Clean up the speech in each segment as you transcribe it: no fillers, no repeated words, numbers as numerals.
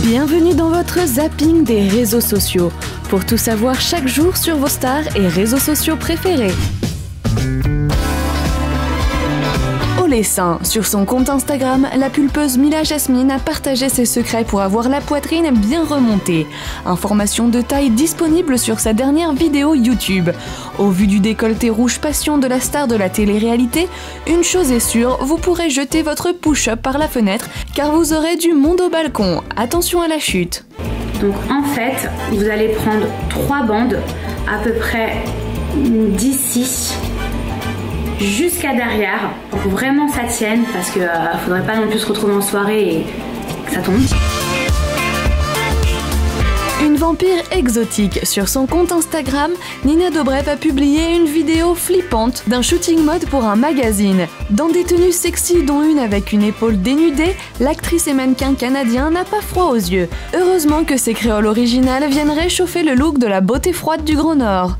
Bienvenue dans votre zapping des réseaux sociaux, pour tout savoir chaque jour sur vos stars et réseaux sociaux préférés. Les seins. Sur son compte Instagram, la pulpeuse Mila Jasmine a partagé ses secrets pour avoir la poitrine bien remontée. Information de taille disponible sur sa dernière vidéo YouTube. Au vu du décolleté rouge passion de la star de la télé-réalité, une chose est sûre, vous pourrez jeter votre push-up par la fenêtre car vous aurez du monde au balcon. Attention à la chute. Donc en fait, vous allez prendre 3 bandes, à peu près d'ici jusqu'à derrière pour que vraiment ça tienne parce que faudrait pas non plus se retrouver en soirée et que ça tombe. Une vampire exotique. Sur son compte Instagram, Nina Dobrev a publié une vidéo flippante d'un shooting mode pour un magazine. Dans des tenues sexy dont une avec une épaule dénudée, l'actrice et mannequin canadien n'a pas froid aux yeux. Heureusement que ces créoles originales viennent réchauffer le look de la beauté froide du Grand Nord.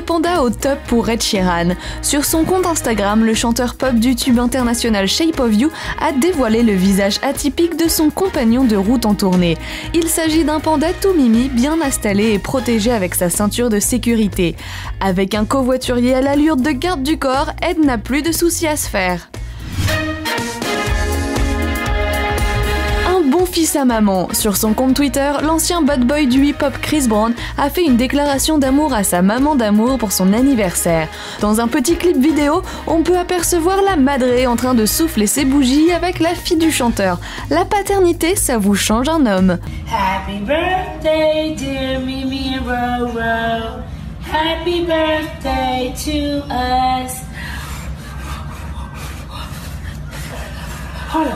Panda au top pour Ed Sheeran. Sur son compte Instagram, le chanteur pop du tube international Shape of You a dévoilé le visage atypique de son compagnon de route en tournée. Il s'agit d'un panda tout mimi, bien installé et protégé avec sa ceinture de sécurité. Avec un covoiturier à l'allure de garde du corps, Ed n'a plus de soucis à se faire. Bon fils à maman. Sur son compte Twitter, l'ancien bad boy du hip-hop Chris Brown a fait une déclaration d'amour à sa maman d'amour pour son anniversaire. Dans un petit clip vidéo, on peut apercevoir la madré en train de souffler ses bougies avec la fille du chanteur. La paternité, ça vous change un homme. Happy birthday, dear Mimi and Roro. Happy birthday to us. Hold on.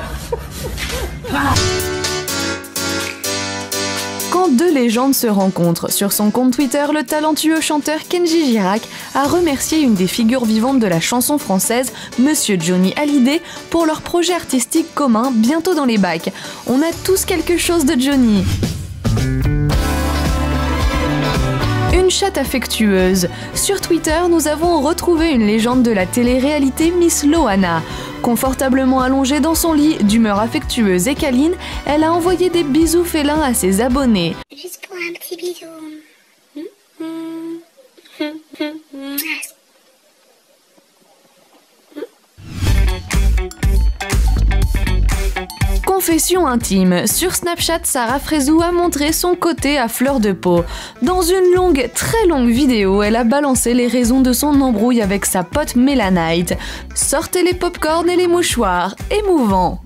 Quand deux légendes se rencontrent, sur son compte Twitter, le talentueux chanteur Kenji Girac a remercié une des figures vivantes de la chanson française, Monsieur Johnny Hallyday, pour leur projet artistique commun bientôt dans les bacs. On a tous quelque chose de Johnny. Une chatte affectueuse. Sur Twitter, nous avons retrouvé une légende de la télé-réalité Miss Loana. Confortablement allongée dans son lit, d'humeur affectueuse et câline, elle a envoyé des bisous félins à ses abonnés. Juste pour un petit bisou. Confession intime. Sur Snapchat, Sarah Frézou a montré son côté à fleur de peau. Dans une longue, très longue vidéo, elle a balancé les raisons de son embrouille avec sa pote Mélanite. Sortez les pop-corns et les mouchoirs. Émouvant.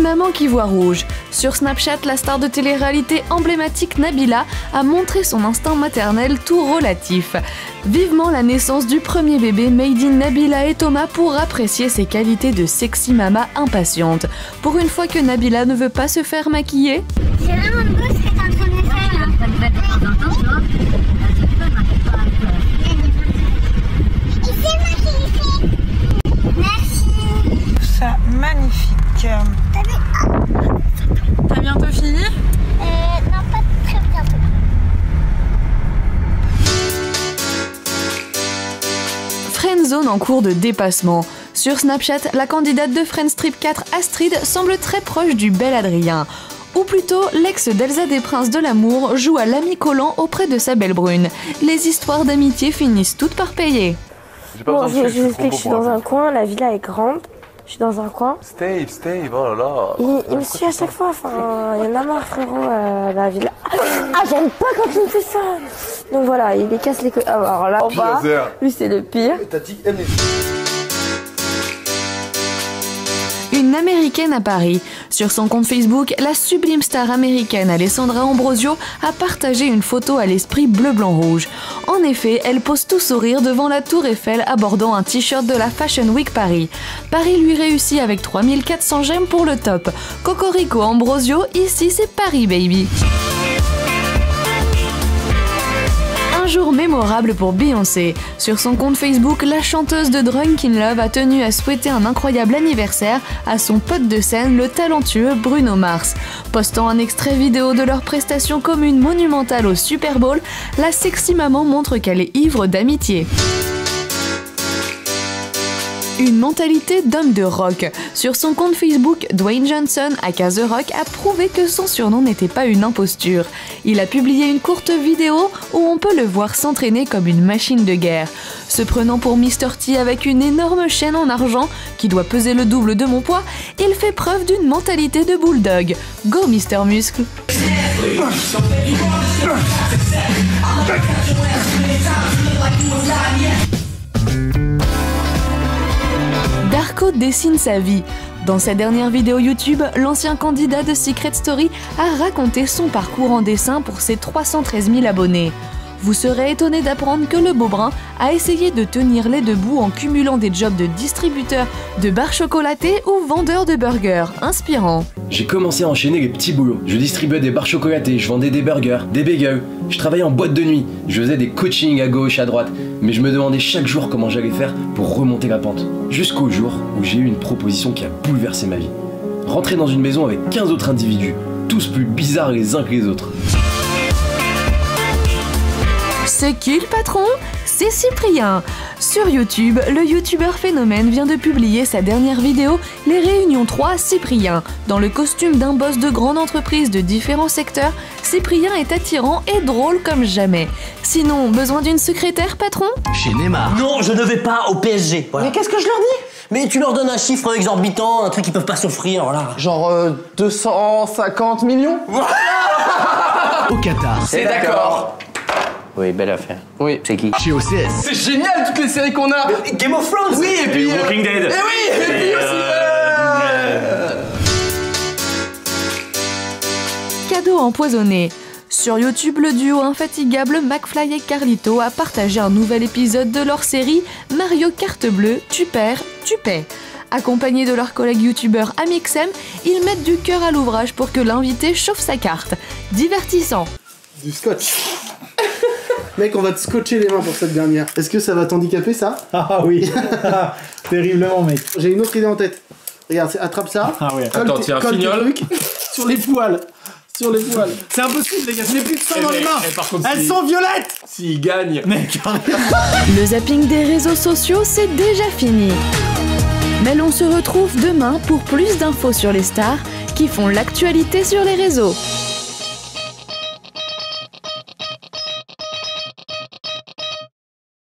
Maman qui voit rouge. Sur Snapchat, la star de télé-réalité emblématique Nabila a montré son instinct maternel tout relatif. Vivement la naissance du premier bébé made in Nabila et Thomas pour apprécier ses qualités de sexy mama impatiente. Pour une fois que Nabila ne veut pas se faire maquiller. C'est vraiment beau ce que t'es en train de faire. Et c'est magnifique. Merci. Ça magnifique. T'as bientôt fini? Non, pas très bientôt. Friendzone en cours de dépassement. Sur Snapchat, la candidate de Friends Trip 4, Astrid, semble très proche du bel Adrien. Ou plutôt, l'ex d'Elsa des Princes de l'amour joue à l'ami collant auprès de sa belle brune. Les histoires d'amitié finissent toutes par payer. Bon, je vous explique, je suis dans un coin, la villa est grande. Je suis dans un coin. Steve, oh là là. Il me suit à chaque fois, enfin, il y en a marre frérot, la villa. Ah, j'aime pas quand il me fait ça. Donc voilà, il les casse les couilles. Alors là, en bas, lui c'est le pire. Une Une américaine à Paris. Sur son compte Facebook, la sublime star américaine Alessandra Ambrosio a partagé une photo à l'esprit bleu-blanc-rouge. En effet, elle pose tout sourire devant la tour Eiffel abordant un t-shirt de la Fashion Week Paris. Paris lui réussit avec 3400 j'aime pour le top. Cocorico Ambrosio, ici c'est Paris baby. Un jour mémorable pour Beyoncé. Sur son compte Facebook, la chanteuse de Drunk in Love a tenu à souhaiter un incroyable anniversaire à son pote de scène, le talentueux Bruno Mars. Postant un extrait vidéo de leur prestation commune monumentale au Super Bowl, la sexy maman montre qu'elle est ivre d'amitié. Une mentalité d'homme de rock. Sur son compte Facebook, Dwayne Johnson, aka The Rock, a prouvé que son surnom n'était pas une imposture. Il a publié une courte vidéo où on peut le voir s'entraîner comme une machine de guerre. Se prenant pour Mr. T avec une énorme chaîne en argent qui doit peser le double de mon poids, il fait preuve d'une mentalité de bulldog. Go Mr. Muscle! Darko dessine sa vie. Dans sa dernière vidéo YouTube, l'ancien candidat de Secret Story a raconté son parcours en dessin pour ses 313 000 abonnés. Vous serez étonné d'apprendre que le Beaubrun a essayé de tenir les deux bouts en cumulant des jobs de distributeur de barres chocolatées ou vendeur de burgers. Inspirant. J'ai commencé à enchaîner les petits boulots. Je distribuais des barres chocolatées, je vendais des burgers, des bagels. Je travaillais en boîte de nuit, je faisais des coachings à gauche, à droite. Mais je me demandais chaque jour comment j'allais faire pour remonter la pente. Jusqu'au jour où j'ai eu une proposition qui a bouleversé ma vie. Rentrer dans une maison avec 15 autres individus, tous plus bizarres les uns que les autres. C'est qui le patron? C'est Cyprien. Sur YouTube, le youtubeur phénomène vient de publier sa dernière vidéo, les réunions 3 Cyprien. Dans le costume d'un boss de grande entreprise de différents secteurs, Cyprien est attirant et drôle comme jamais. Sinon, besoin d'une secrétaire, patron? Chez Neymar. Non, je ne vais pas au PSG. Voilà. Mais qu'est-ce que je leur dis? Mais tu leur donnes un chiffre exorbitant, un truc qu'ils peuvent pas s'offrir, voilà. Genre 250 millions? Au Qatar. C'est d'accord. Oui, belle affaire. Oui. C'est qui? Chez OCS. C'est génial toutes les séries qu'on a. Game of Thrones. Oui, et puis Walking Dead. Et oui, et puis aussi Cadeau empoisonné. Sur YouTube, le duo infatigable McFly et Carlito a partagé un nouvel épisode de leur série Mario Carte Bleue, tu perds, tu paies. Accompagnés de leurs collègues youtubeurs Amixem, ils mettent du cœur à l'ouvrage pour que l'invité chauffe sa carte. Divertissant. Du scotch. Mec, on va te scotcher les mains pour cette dernière. Est-ce que ça va t'handicaper, ça? Ah oui. Terriblement, mec. J'ai une autre idée en tête. Regarde, attrape ça. Ah ouais. Attends, tiens, un fignol. Sur les poils. Sur les poils. C'est impossible, les gars. Je n'ai plus de sang dans les mains. Elles sont violettes. S'il gagne. Mec, le zapping des réseaux sociaux, c'est déjà fini. Mais l'on se retrouve demain pour plus d'infos sur les stars qui font l'actualité sur les réseaux.